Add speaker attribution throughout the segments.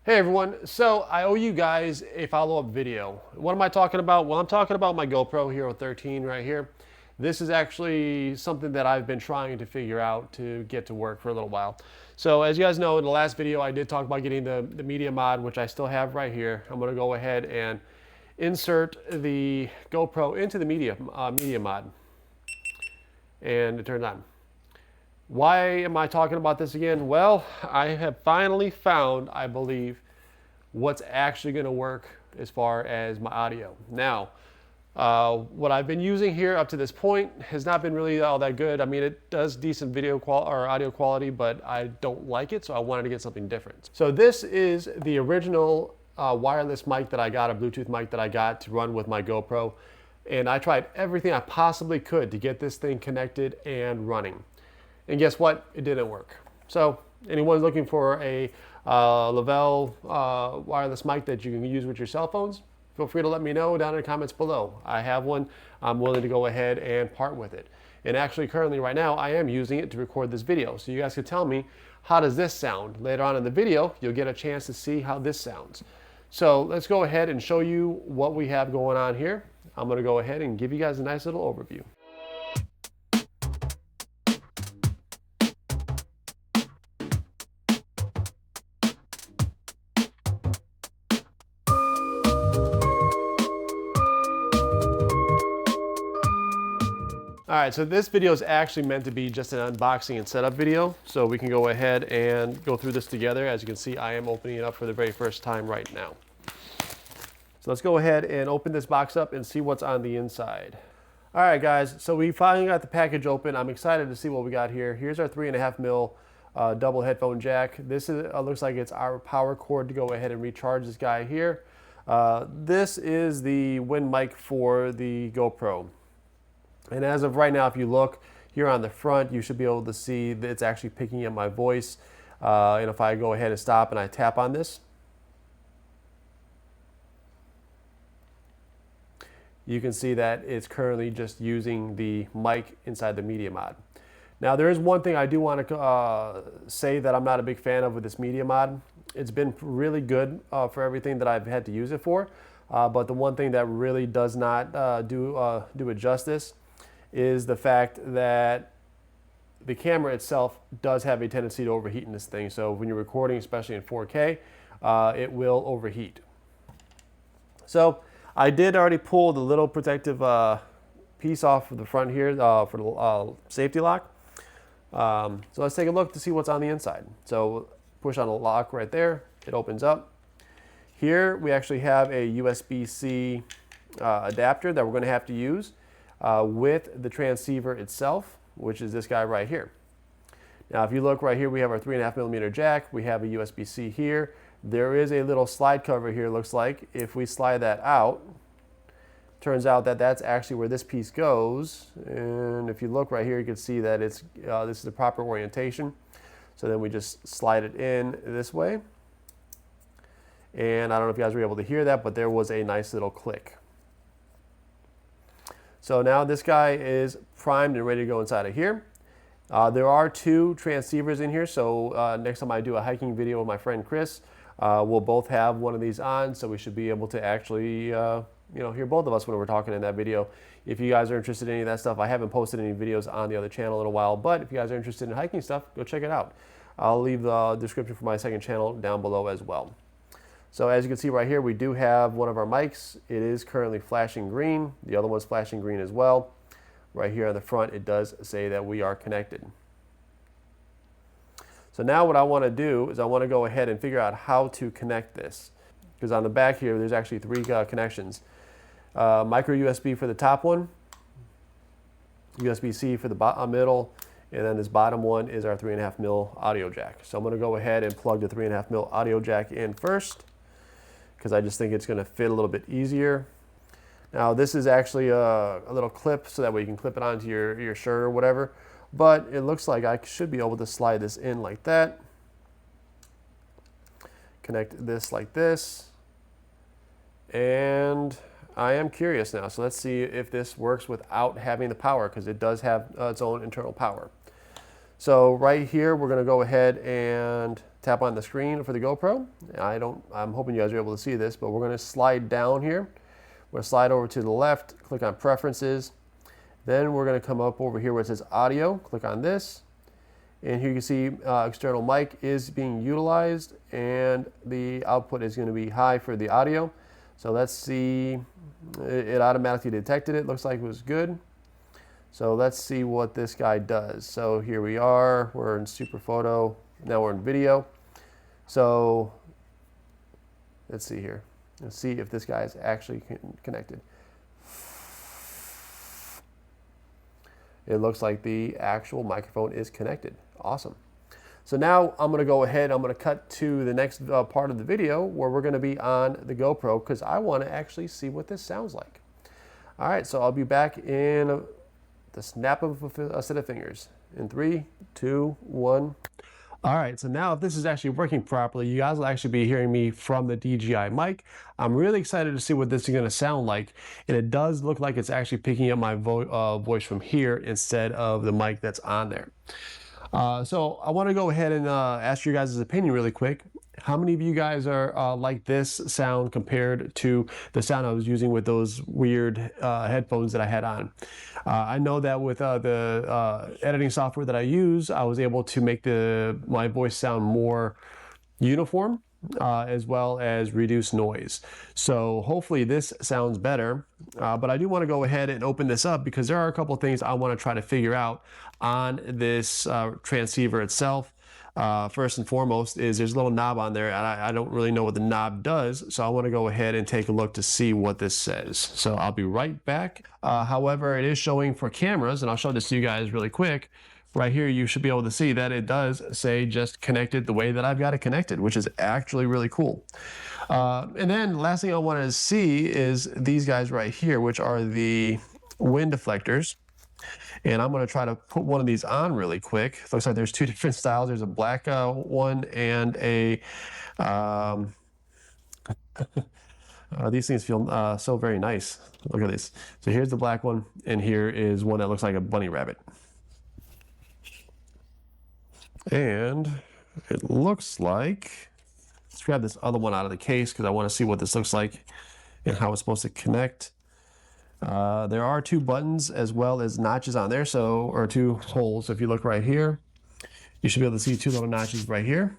Speaker 1: Hey everyone, so I owe you guys a follow-up video. What am I talking about? Well, I'm talking about my GoPro Hero 13 right here. This is actually something that I've been trying to figure out to get to work for a little while. So as you guys know, in the last video I did talk about getting the media mod, which I still have right here. I'm gonna go ahead and insert the GoPro into the media mod, and it turns on. Why am I talking about this again? Well, I have finally found, I believe, what's actually going to work as far as my audio. Now, what I've been using here up to this point has not been really all that good. I mean, it does decent or audio quality, but I don't like it, so I wanted to get something different. So this is the original wireless mic that I got, a Bluetooth mic that I got to run with my GoPro, and I tried everything I possibly could to get this thing connected and running. And guess what? It didn't work. So anyone looking for a Lavelle wireless mic that you can use with your cell phones, feel free to let me know down in the comments below. I have one. I'm willing to go ahead and part with it. And actually currently right now I am using it to record this video. So you guys can tell me, how does this sound? Later on in the video, you'll get a chance to see how this sounds. So let's go ahead and show you what we have going on here. I'm going to go ahead and give you guys a nice little overview. All right, so this video is actually meant to be just an unboxing and setup video, so we can go ahead and go through this together. As you can see, I am opening it up for the very first time right now. So let's go ahead and open this box up and see what's on the inside. All right, guys, so we finally got the package open. I'm excited to see what we got here. Here's our 3.5 mil double headphone jack. This is, looks like it's our power cord to go ahead and recharge this guy here. This is the wind mic for the GoPro. And as of right now, if you look here on the front, you should be able to see that it's actually picking up my voice. And if I go ahead and stop and I tap on this, you can see that it's currently just using the mic inside the media mod. Now there is one thing I do want to say that I'm not a big fan of with this media mod. It's been really good for everything that I've had to use it for. But the one thing that really does not do it justice is the fact that the camera itself does have a tendency to overheat in this thing. So when you're recording, especially in 4K, it will overheat. So I did already pull the little protective piece off of the front here for the safety lock. So let's take a look to see what's on the inside. So push on the lock right there, it opens up. Here we actually have a USB-C adapter that we're going to have to use with the transceiver itself, which is this guy right here. Now if you look right here, we have our 3.5 millimeter jack, we have a USB-C here. There is a little slide cover here, looks like. If we slide that out, turns out that that's actually where this piece goes. And if you look right here, you can see that it's this is the proper orientation. So then we just slide it in this way. And I don't know if you guys were able to hear that, but there was a nice little click. So now this guy is primed and ready to go inside of here. There are two transceivers in here, so next time I do a hiking video with my friend Chris, we'll both have one of these on, so we should be able to actually hear both of us when we're talking in that video. If you guys are interested in any of that stuff, I haven't posted any videos on the other channel in a while, but if you guys are interested in hiking stuff, go check it out. I'll leave the description for my second channel down below as well. So as you can see right here, we do have one of our mics. It is currently flashing green. The other one's flashing green as well. Right here on the front, it does say that we are connected. So now what I want to do is I want to go ahead and figure out how to connect this. Because on the back here, there's actually three connections. Micro USB for the top one, USB-C for the middle, and then this bottom one is our 3.5 mil audio jack. So I'm going to go ahead and plug the 3.5 mil audio jack in first, because I just think it's going to fit a little bit easier. Now this is actually a little clip so that way you can clip it onto your shirt or whatever, but it looks like I should be able to slide this in like that, connect this like this, and I am curious now. So let's see if this works without having the power, because it does have its own internal power. So right here we're going to go ahead and tap on the screen for the GoPro. I'm hoping you guys are able to see this, but we're going to slide down here. We're going to slide over to the left, click on preferences. Then we're going to come up over here where it says audio, click on this. And here you can see external mic is being utilized, and the output is going to be high for the audio. So let's see, it automatically detected it, looks like it was good. So let's see what this guy does. So here we are, we're in super photo, now we're in video. So let's see here. Let's see if this guy is actually connected. It looks like the actual microphone is connected. Awesome. So now I'm going to go ahead, I'm going to cut to the next part of the video where we're going to be on the GoPro because I want to actually see what this sounds like. All right, so I'll be back in the snap of a set of fingers. In 3, 2, 1. All right, so now if this is actually working properly, you guys will actually be hearing me from the DJI mic. I'm really excited to see what this is going to sound like, and it does look like it's actually picking up my voice from here instead of the mic that's on there. So I want to go ahead and ask you guys' opinion really quick. How many of you guys are like this sound compared to the sound I was using with those weird headphones that I had on? I know that with the editing software that I use, I was able to make my voice sound more uniform, as well as reduce noise. So hopefully this sounds better, but I do want to go ahead and open this up because there are a couple of things I want to try to figure out on this transceiver itself. First and foremost is there's a little knob on there, and I don't really know what the knob does, so I want to go ahead and take a look to see what this says. So I'll be right back. However, it is showing for cameras, and I'll show this to you guys really quick. Right here, you should be able to see that it does say just connected the way that I've got it connected, which is actually really cool. And then last thing I want to see is these guys right here, which are the wind deflectors. And I'm going to try to put one of these on really quick. It looks like there's two different styles. There's a black one and a... these things feel so very nice. Look at this. So here's the black one, and here is one that looks like a bunny rabbit. And it looks like... Let's grab this other one out of the case because I want to see what this looks like and how it's supposed to connect. There are two buttons as well as notches on there, or two holes. So if you look right here, you should be able to see two little notches right here,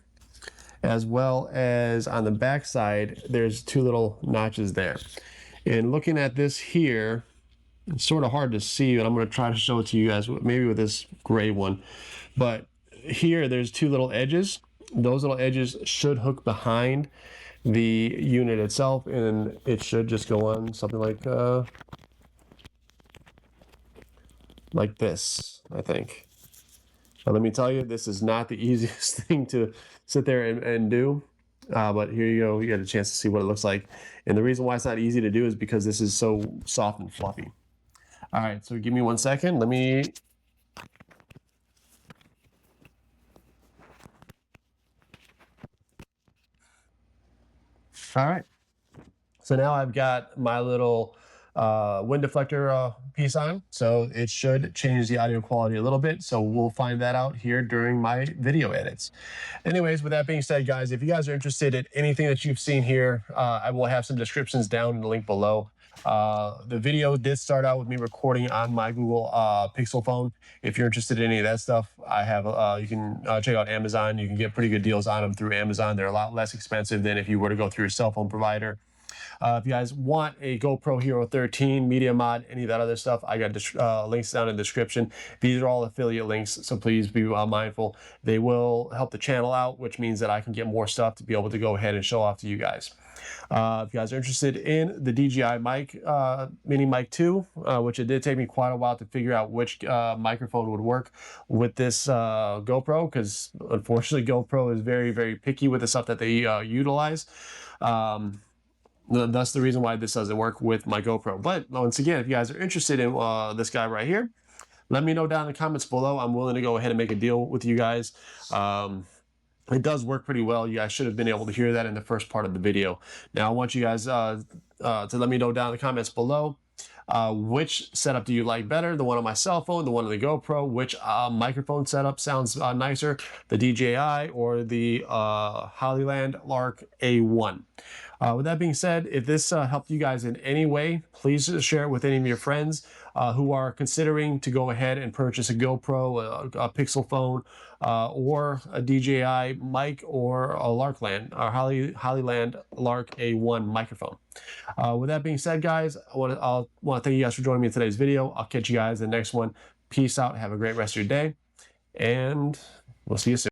Speaker 1: as well as on the back side, there's two little notches there. And looking at this here, it's sort of hard to see, and I'm going to try to show it to you guys, maybe with this gray one. But here, there's two little edges. Those little edges should hook behind the unit itself, and it should just go on something like this, I think. But let me tell you, this is not the easiest thing to sit there and do. But here you go, you get a chance to see what it looks like. And the reason why it's not easy to do is because this is so soft and fluffy. All right, so give me 1 second. Let me... All right. So now I've got my little wind deflector piece on, so it should change the audio quality a little bit. So we'll find that out here during my video edits. Anyways, with that being said, guys, if you guys are interested in anything that you've seen here, I will have some descriptions down in the link below. The video did start out with me recording on my Google Pixel phone. If you're interested in any of that stuff, I have you can check out Amazon. You can get pretty good deals on them through Amazon. They're a lot less expensive than if you were to go through your cell phone provider. If you guys want a GoPro Hero 13, Media Mod, any of that other stuff, I got links down in the description. These are all affiliate links, so please be mindful. They will help the channel out, which means that I can get more stuff to be able to go ahead and show off to you guys. If you guys are interested in the DJI Mic Mini Mic 2, which it did take me quite a while to figure out which microphone would work with this GoPro, because unfortunately GoPro is very, very picky with the stuff that they utilize. That's the reason why this doesn't work with my GoPro. But once again, if you guys are interested in this guy right here, let me know down in the comments below. I'm willing to go ahead and make a deal with you guys. It does work pretty well. You guys should have been able to hear that in the first part of the video. Now I want you guys to let me know down in the comments below Which setup do you like better? The one on my cell phone, the one on the GoPro? Which microphone setup sounds nicer? The DJI or the Hollyland Lark A1? With that being said, if this helped you guys in any way, please share it with any of your friends who are considering to go ahead and purchase a GoPro, a Pixel phone, or a DJI mic or a Hollyland Lark A1 microphone. With that being said, guys, I want to thank you guys for joining me in today's video. I'll catch you guys in the next one. Peace out. Have a great rest of your day, and we'll see you soon.